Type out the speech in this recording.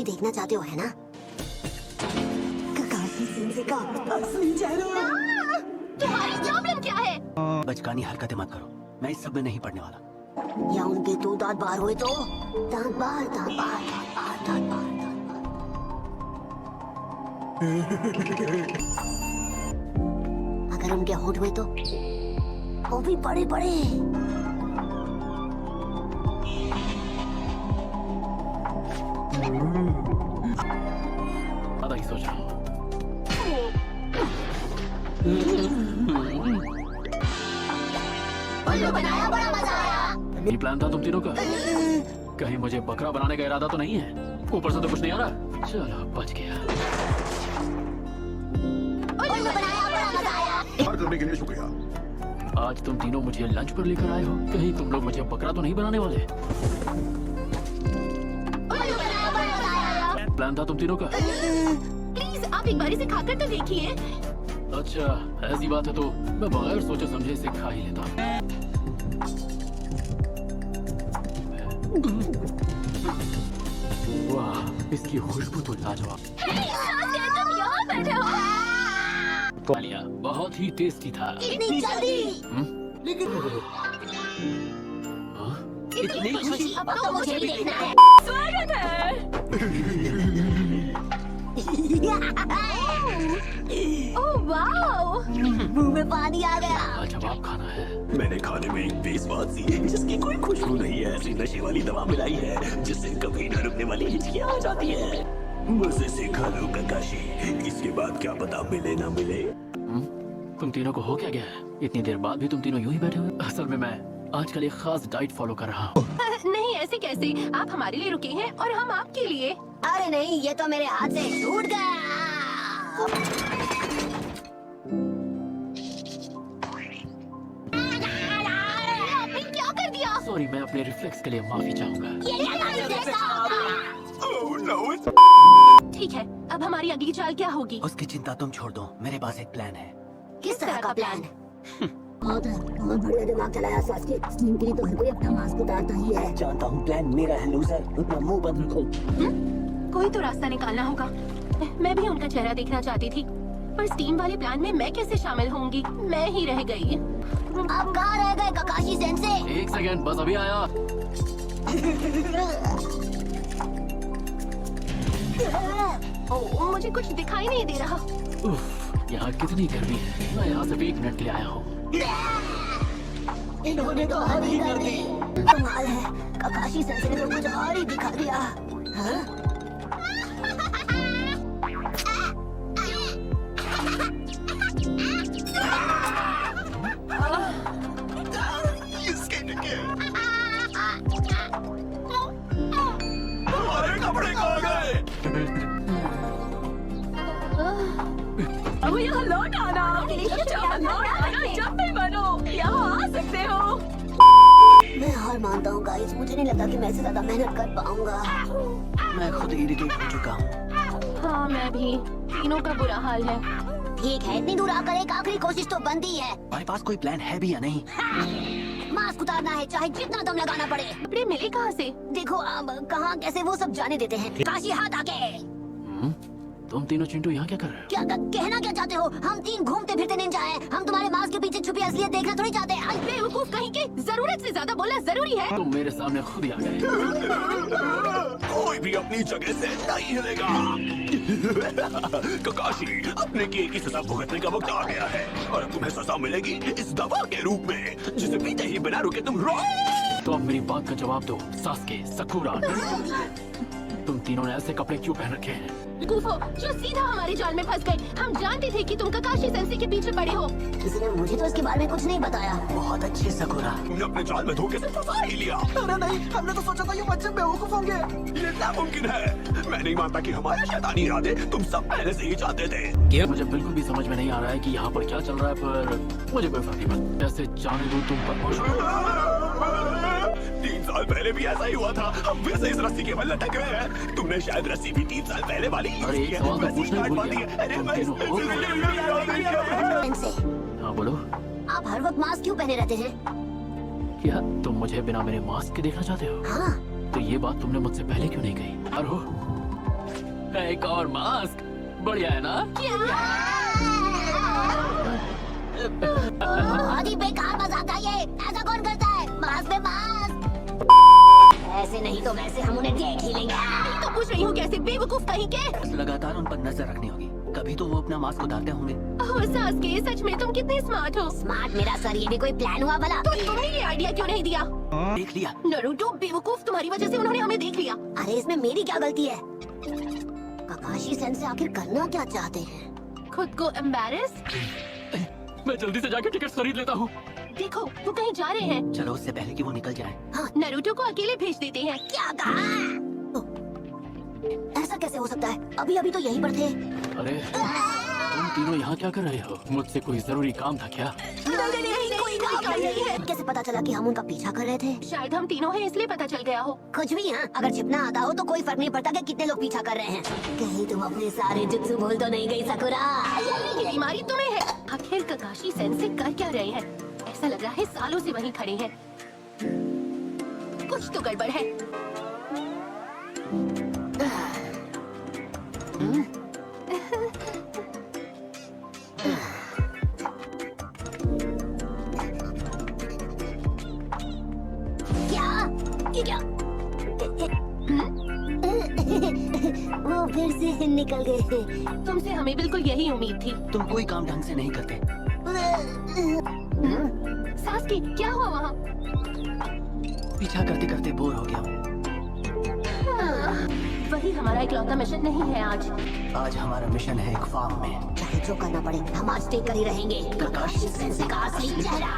ही देखना चाहते हो है ना? ककाशी सेंसे का असली चेहरा। तुम्हारी प्रॉब्लम क्या है? बचकानी हरकतें मत करो, मैं इस सब में नहीं पड़ने वाला। या उनके दो दांत बाहर हुए तो? दांत बाहर, दांत बाहर, दांत बाहर, दांत बाहर, दांत बाहर। अगर उनके होंठ हुए तो? वो भी बड़े बड़े। ज्यादा ही सोच रहा हूँ। उल्लू बनाया, बड़ा मजा आया। ये प्लान था तुम तीनों का? कहीं मुझे बकरा बनाने का इरादा तो नहीं है? ऊपर से तो कुछ नहीं आ रहा। चलो बच गया। उल्लू बनाया, बड़ा मजा आया। बात करने के लिए शुक्रिया। आज तुम तीनों मुझे लंच पर लेकर आए हो, कहीं तुम लोग मुझे बकरा तो नहीं बनाने वाले? उल्लू बनाया, बड़ा मजा आया। प्लान था तुम तीनों का? प्लीज आप एक बारी से खाकर तो देखिए। अच्छा ऐसी बात है तो मैं बगैर सोचे समझे इसे खा ही लेता हूँ। वाह, इसकी खुशबू तो लाजवाब। तुम यहाँ बैठे हो? कालिया बहुत ही टेस्टी था। इतनी जल्दी? हाँ? इतनी खुशी अब तो मुझे भी देखना है। स्वागत है। ओह वाओ, मुंह में पानी आ गया। लाजवाब खाना है। मैंने खाने में एक बेस्वाद सी जिसकी कोई खुशबू नहीं है ऐसी नशे वाली दवा मिलाई है जिससे कभी न रुकने वाली हिचकियां आ जाती है। बस इसे खा लो ककाशी, इसके बाद क्या पता मिले ना मिले। तुम तीनों को हो क्या गया है? इतनी देर बाद भी तुम तीनों यूं ही बैठे हुए? असल में मैं आजकल एक खास डाइट फॉलो कर रहा हूँ। नहीं ऐसे कैसे? आप हमारे लिए रुके हैं और हम आपके लिए। अरे नहीं, ये तो मेरे हाथ से छूट गया। आपने क्या कर दिया? सॉरी, मैं अपने रिफ्लेक्स के लिए माफी चाहूंगा। Oh, no, it's- ठीक है, अब हमारी अगली चाल क्या होगी? उसकी चिंता तुम छोड़ दो, मेरे पास एक प्लान है। किस तरह का प्लान? बहुत बढ़िया दिमाग चलाया सास्के। स्टीम के लिए तो हर कोई अपना मास्क उतारता ही है। जानता हूँ प्लान मेरा है लूजर, अपना मुंह बंद रखो। कोई तो रास्ता निकालना होगा। मैं भी उनका चेहरा देखना चाहती थी, पर स्टीम वाले प्लान में मैं कैसे शामिल होंगी? मैं ही रह गई। अब कहाँ रह गए ककाशी सेंसे? एक सेकंड, बस अभी आया। ओह, मुझे कुछ दिखाई नहीं दे रहा। उफ, यहाँ कितनी गर्मी है। मैं यहाँ सिर्फ 1 मिनट के लिए आया हूँ। इन्होंने तो हद ही कर दी। कमाल है, ककाशी सेंसे ने तो कुछ और ही दिखा दिया। हाँ? हमारे कपड़े कहाँ गए? अब यहाँ लौट आना। जब भी बनो यहाँ आ सकते हो। मैं हार मानता हूँ गाइस, मुझे नहीं लगता कि मैं इससे ज्यादा मेहनत कर पाऊंगा। मैं खुद इरिटेट हो चुका हूँ। हाँ मैं भी। तीनों का बुरा हाल है। ठीक है, इतनी दूर आकर एक आखिरी कोशिश तो बनती है। हमारे पास कोई प्लान है भी या नहीं? मास्क उतारना है, चाहे जितना दम लगाना पड़े। कपड़े मिले कहाँ से? देखो अब कहाँ कैसे वो सब जाने देते हैं। काशी हाथ आके। तुम तीनों चिंटू यहाँ क्या कर रहे हो? क्या कहना क्या चाहते हो? हम 3 घूमते फिरते निंजा हैं। हम तुम्हारे मास्क के पीछे छुपी असलियत देखना थोड़ी चाहते हैं। बेवकूफ कहीं के, जरूरत से ज्यादा बोलना जरूरी है। तुम मेरे सामने खुद ही आ गए। कोई भी अपनी जगह से नहीं हिलेगा। ककाशी, अपने किए की सजा भुगतने का वक्त आ गया है और तुम्हें सजा मिलेगी इस दवा के रूप में जिसे पीते ही बिना रुके तुम रो। तो अब मेरी बात का जवाब दो, सास्के, सकुरा। तुम तीनों ने ऐसे कपड़े क्यों पहन रखे हैं? गुफो, जो सीधा हमारे जाल में फंस गए। हम जानते थे कि तुम ककाशी सेंसे के पीछे पड़े हो। किसी ने मुझे तो इसके बारे में कुछ नहीं बताया। बहुत अच्छे सकुरा। तुमने अपने जाल में धोखे से फंसा ही लिया। अरे नहीं, हमने तो सोचा था ये बच्चे बेवकूफ होंगे। ये नामुमकिन है। मैं नहीं मानता कि हमारे शैतानी इरादे तुम सब पहले से ही चाहते थे। मुझे बिल्कुल भी समझ में नहीं आ रहा है कि यहाँ पर क्या चल रहा है, पर मुझे कोई फर्क नहीं पड़ता। जैसे जाने दो तुम पर। 3 साल पहले भी ऐसा ही हुआ था। हम फिर से इस रस्सी के बल लटक गए हैं। तुमने शायद रस्सी भी 3 साल पहले वाली यूज अरे, की एक है। सवाल तो वैसी पूछना ही काट भूल पाती गया। है। अरे तुम मैं तीनों हो? सेंसे, हाँ बोलो। आप हर वक्त मास्क क्यों पहने रहते हैं? क्या तुम मुझे बिना मेरे मास्क के देखना चाहते हो? हाँ, तो ये बात तुमने मुझसे पहले क्यों नहीं कही? और हो एक और मास्क, बढ़िया है ना? बहुत ही बेकार मजाक है ये। ऐसा कौन करता है? मास्क पे मास्क। ऐसे नहीं तो वैसे हम उन्हें देख ही लेंगे। तो पूछ रही हूँ कैसे, बेवकूफ कहीं के। लगातार उन पर नजर रखनी होगी, कभी तो वो अपना मास्क उतारते होंगे। ओह सास्के, सच में तुम कितने स्मार्ट हो। स्मार्ट मेरा सर, ये भी कोई प्लान हुआ भला? तो तुमने ये आइडिया क्यों नहीं दिया? देख लिया। नरूटो बेवकूफ, तुम्हारी वजह से उन्होंने हमें देख लिया। अरे इसमें मेरी क्या गलती है? ककाशी सेंसे आखिर करना क्या चाहते हैं? खुद को एम्बैरेस। मैं जल्दी से जाकर टिकट खरीद लेता हूँ। देखो वो कहीं जा रहे हैं। चलो उससे पहले कि वो निकल जाए। नरूटो को अकेले भेज देते हैं। क्या कहा? ऐसा कैसे हो सकता है? अभी अभी तो यहीं पर थे। अरे तुम तीनों यहाँ क्या कर रहे हो? मुझसे कोई जरूरी काम था क्या? कोई काम नहीं है। कैसे पता चला कि हम उनका पीछा कर रहे थे? शायद हम तीनों हैं इसलिए पता चल गया हो। कुछ भी। हाँ, अगर छिपना आता हो तो कोई फर्क नहीं पड़ता कि कितने लोग पीछा कर रहे हैं। कहीं तुम अपने सारे जुत्सु भूल तो नहीं गई सकुरा? ये बीमारी तुम्हें है। आखिर ककाशी सेंसे कर क्या रहे हैं? ऐसा लग रहा है सालों से वहीं खड़े हैं। कुछ तो गड़बड़ है। ये क्या? वो फिर से निकल गए। तुमसे हमें बिल्कुल यही उम्मीद थी। तुम कोई काम ढंग से नहीं करते। सास्की, क्या हुआ वहाँ? पीछा करते करते बोर हो गया। वही हमारा इकलौता मिशन नहीं है आज। आज हमारा मिशन है एक फार्म में। चाहे जो करना पड़े, हम आज स्टे कर ही रहेंगे। ककाशी सेंसे का असली चेहरा।